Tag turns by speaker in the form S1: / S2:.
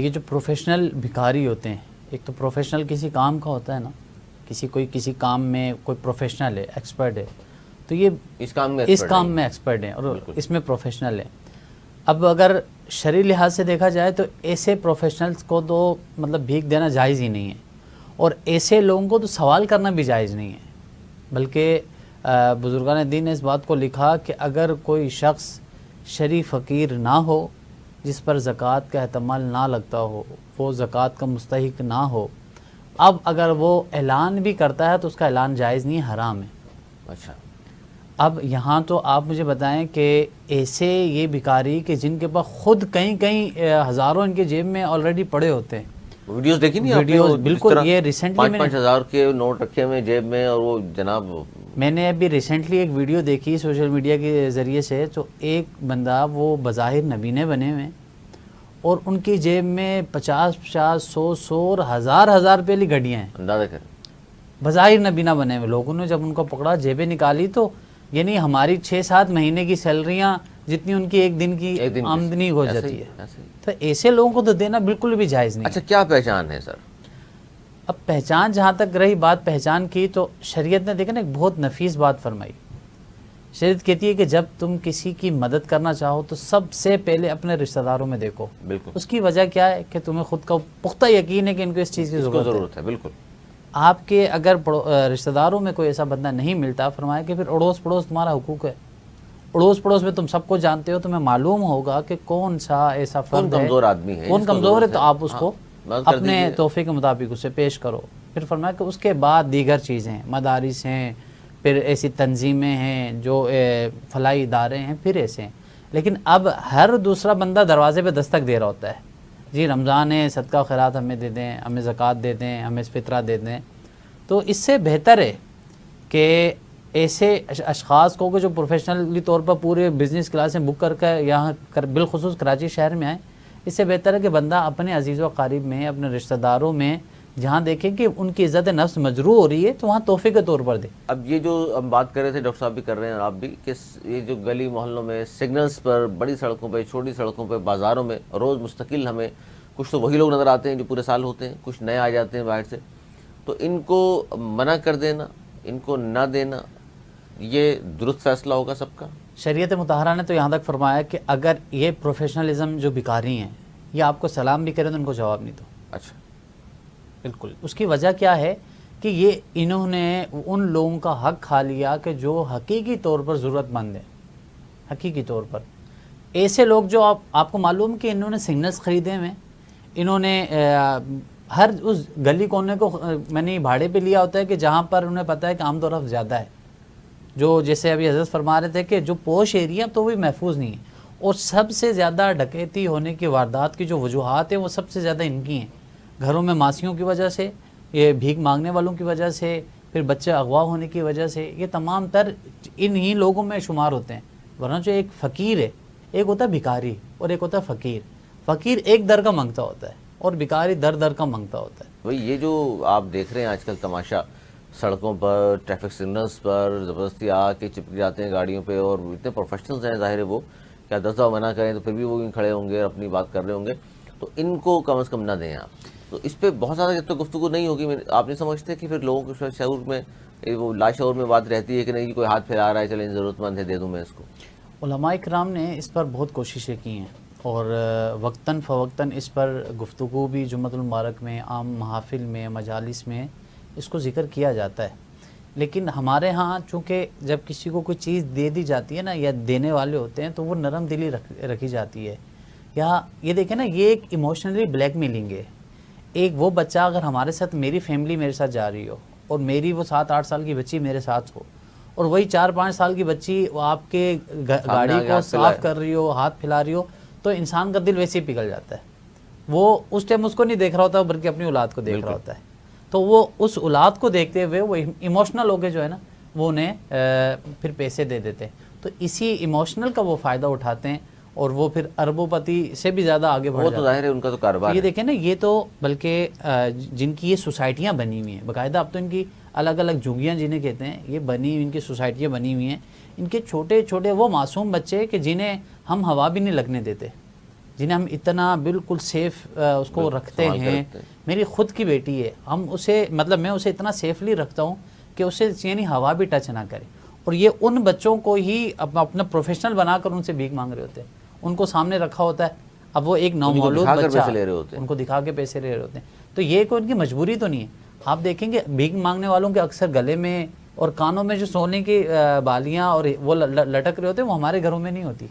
S1: یہ جو پروفیشنل بھکاری ہوتے ہیں، ایک تو پروفیشنل کسی کام کا ہوتا ہے نا، کسی کام میں کوئی پروفیشنل ہے، ایکسپرٹ ہے، تو یہ اس کام میں ایکسپرٹ ہیں اور اس میں پروفیشنل ہے۔ اب اگر شرعی لحاظ سے دیکھا جائے تو ایسے پروفیشنلز کو تو مطلب بھیک دینا جائز ہی نہیں ہے، اور ایسے لوگوں کو تو سوال کرنا بھی جائز نہیں ہے۔ بلکہ بزرگان دین نے اس بات کو لکھا کہ اگر کوئی شخص شرعی فقیر نہ ہو، جس پر زکوٰۃ کا احتمال نہ لگتا ہو، وہ زکوٰۃ کا مستحق نہ ہو، اب اگر وہ اعلان بھی کرتا ہے تو اس کا اعلان جائز نہیں، حرام ہے۔
S2: اچھا،
S1: اب یہاں تو آپ مجھے بتائیں کہ ایسے یہ بھکاری کہ جن کے پاس خود کئی ہزاروں ان کے جیب میں آلریڈی پڑے ہوتے ہیں۔
S2: ویڈیوز دیکھی نہیں آپ نے؟
S1: ویڈیوز بالکل، یہ ریسنٹلی
S2: 5,000 کے نوٹ رکھے ہوئے جیب میں، اور وہ جناب
S1: میں نے ابھی ریسنٹلی ایک ویڈیو دیکھی سوشل میڈیا کے ذریعے سے، تو ایک بندہ وہ بظاہر نبینے بنے ہوئے اور ان کی جیب میں 50 100 اور ہزار روپے والی گھڑیاں ہیں،
S2: اندازہ کریں،
S1: بظاہر نبینا بنے ہوئے۔ لوگوں نے جب ان کو پکڑا، جیبیں نکالی، تو یعنی ہماری 6-7 مہینے کی سیلریاں جتنی ان کی ایک دن کی آمدنی ہو جاتی ہے، تو ایسے لوگوں کو تو دینا بالکل بھی جائز نہیں۔
S2: اچھا، کیا پہچان ہے سر؟
S1: اب پہچان، جہاں تک رہی بات پہچان کی، تو شریعت نے دیکھا نا ایک بہت نفیس بات فرمائی۔ شریعت کہتی ہے کہ جب تم کسی کی مدد کرنا چاہو تو سب سے پہلے اپنے رشتہ داروں میں دیکھو۔
S2: بالکل،
S1: اس کی وجہ کیا ہے کہ تمہیں خود کا پختہ یقین ہے کہ ان کو اس چیز کی ضرورت ہے۔
S2: بالکل،
S1: آپ کے اگر رشتہ داروں میں کوئی ایسا بندہ نہیں ملتا، فرمایا کہ پھر اڑوس پڑوس تمہارا حقوق ہے۔ اڑوس پڑوس میں تم سب کو جانتے ہو، تمہیں معلوم ہوگا کہ کون سا ایسا فرد ہے،
S2: کمزور آدمی ہے،
S1: کون کمزور ہے، تو آپ اس کو اپنے تحفے کے مطابق اسے پیش کرو۔ پھر فرمایا کہ اس کے بعد دیگر چیزیں، مدارس ہیں، پھر ایسی تنظیمیں ہیں جو فلاحی ادارے ہیں، پھر ایسے ہیں۔ لیکن اب ہر دوسرا بندہ دروازے پہ دستک دے رہا ہوتا ہے، جی رمضان ہے، صدقہ خیرات ہمیں دے دیں، ہمیں زکوٰۃ دے دیں، ہمیں فطرہ دے دیں۔ تو اس سے بہتر ہے کہ ایسے اشخاص کو جو پروفیشنلی طور پر پورے بزنس کلاسیں بک کر کے یہاں بالخصوص کراچی شہر میں آئیں، اس سے بہتر ہے کہ بندہ اپنے عزیز و قریب میں، اپنے رشتہ داروں میں جہاں دیکھیں کہ ان کی عزت نفس مجروح ہو رہی ہے تو وہاں تحفے کے طور پر دے۔
S2: اب یہ جو ہم بات کر رہے تھے، ڈاکٹر صاحب بھی کر رہے ہیں اور آپ بھی، کہ یہ جو گلی محلوں میں، سگنلز پر، بڑی سڑکوں پہ، چھوٹی سڑکوں پہ، بازاروں میں روز مستقل ہمیں کچھ تو وہی لوگ نظر آتے ہیں جو پورے سال ہوتے ہیں، کچھ نئے آ جاتے ہیں باہر سے، تو ان کو منع کر دینا، ان کو نہ دینا، یہ درست فیصلہ ہوگا سب کا؟
S1: شریعت مطہرہ نے تو یہاں تک فرمایا کہ اگر یہ پروفیشنلزم جو بھکاری ہیں یہ آپ کو سلام بھی کریں تو ان کو جواب نہیں دو۔
S2: اچھا،
S1: بالکل۔ اس کی وجہ کیا ہے کہ یہ انہوں نے ان لوگوں کا حق کھا لیا کہ جو حقیقی طور پر ضرورت مند ہیں، حقیقی طور پر۔ ایسے لوگ جو آپ کو معلوم کہ انہوں نے سگنلز خریدے ہوئے، انہوں نے ہر اس گلی کونے کو میں نے بھاڑے پہ لیا ہوتا ہے کہ جہاں پر انہیں پتہ ہے کہ عام طور پر زیادہ ہے، جو جیسے ابھی حضرت فرما رہے تھے کہ جو پوش ایریا تو وہ محفوظ نہیں ہے، اور سب سے زیادہ ڈکیتی ہونے کی واردات کی جو وجوہات ہیں وہ سب سے زیادہ ان کی ہیں، گھروں میں ماسیوں کی وجہ سے، یہ بھیک مانگنے والوں کی وجہ سے، پھر بچے اغوا ہونے کی وجہ سے، یہ تمام تر انہی لوگوں میں شمار ہوتے ہیں۔ ورنہ جو ایک فقیر ہے، ایک ہوتا ہے بھکاری اور ایک ہوتا ہے فقیر۔ فقیر ایک در کا مانگتا ہوتا ہے اور بھکاری در در کا مانگتا ہوتا ہے۔
S2: بھئی یہ جو آپ دیکھ رہے ہیں آج کل تماشا، سڑکوں پر، ٹریفک سگنلز پر زبردستی آ کے چپک جاتے ہیں گاڑیوں پہ، اور اتنے پروفیشنلز ہیں ظاہر ہے، وہ کیا 10 دفعہ منع کریں تو پھر بھی وہ کھڑے ہوں گے اور اپنی بات کر رہے ہوں گے، تو ان کو کم از کم نہ دیں آپ۔ تو اس پہ بہت زیادہ جب تک گفتگو نہیں ہوگی، آپ نہیں سمجھتے کہ پھر لوگوں کے شعور میں، وہ لاشعور میں بات رہتی ہے کہ نہیں کوئی ہاتھ پھیلا رہا ہے، چلیں ضرورت مند ہے دے دوں میں اس کو؟
S1: علماء کرام نے اس پر بہت کوششیں کی ہیں، اور وقتاً فوقتاً اس پر گفتگو بھی جمعۃ المبارک میں، عام محافل میں، مجالس میں اس کو ذکر کیا جاتا ہے۔ لیکن ہمارے ہاں چونکہ جب کسی کو کوئی چیز دے دی جاتی ہے نا، یا دینے والے ہوتے ہیں، تو وہ نرم دلی رکھی جاتی ہے۔ یا یہ دیکھیں نا، یہ ایک ایموشنلی بلیک میلنگ ہے۔ ایک وہ بچہ اگر ہمارے ساتھ، میری فیملی میرے ساتھ جا رہی ہو، اور میری وہ 7-8 سال کی بچی میرے ساتھ ہو، اور وہی 4-5 سال کی بچی وہ آپ کے گاڑی کو صاف کر رہی ہو، ہاتھ پھیلا رہی ہو، تو انسان کا دل ویسے ہی پگھل جاتا ہے۔ وہ اس ٹائم اس کو نہیں دیکھ رہا ہوتا بلکہ اپنی اولاد کو دیکھ رہا ہوتا ہے، تو وہ اس اولاد کو دیکھتے ہوئے وہ ایموشنل ہو کے جو ہے نا، وہ انہیں پھر پیسے دے دیتے ہیں۔ تو اسی ایموشنل کا وہ فائدہ اٹھاتے ہیں، اور وہ پھر اربوں پتی سے بھی زیادہ آگے بڑھ جاتے ہیں۔
S2: وہ تو ظاہر ہے ان کا تو کاروبار ہے۔
S1: یہ دیکھیں نا، یہ تو بلکہ جن کی یہ سوسائٹیاں بنی ہوئی ہیں باقاعدہ، اب تو ان کی الگ الگ جھگیاں جنہیں کہتے ہیں، یہ بنی ہوئی ان کی سوسائٹیاں بنی ہوئی ہیں، ان کے چھوٹے چھوٹے وہ معصوم بچے کہ جنہیں ہم ہوا بھی نہیں لگنے دیتے، جنہیں ہم اتنا بالکل سیف اس کو رکھتے ہیں. میری خود کی بیٹی ہے, ہم اسے مطلب میں اسے اتنا سیفلی رکھتا ہوں کہ اسے یعنی ہوا بھی ٹچ نہ کرے, اور یہ ان بچوں کو ہی اپنا پروفیشنل بنا کر ان سے بھیک مانگ رہے ہوتے ہیں, ان کو سامنے رکھا ہوتا ہے, اب وہ ایک نومولود بچہ ان کو دکھا کے پیسے لے رہے ہوتے ہیں. تو یہ کوئی ان کی مجبوری تو نہیں ہے. آپ دیکھیں گے بھیک مانگنے والوں کے اکثر گلے میں اور کانوں میں جو سونے کی بالیاں اور وہ لٹک رہے ہوتے ہیں, وہ ہمارے گھروں میں نہیں ہوتی.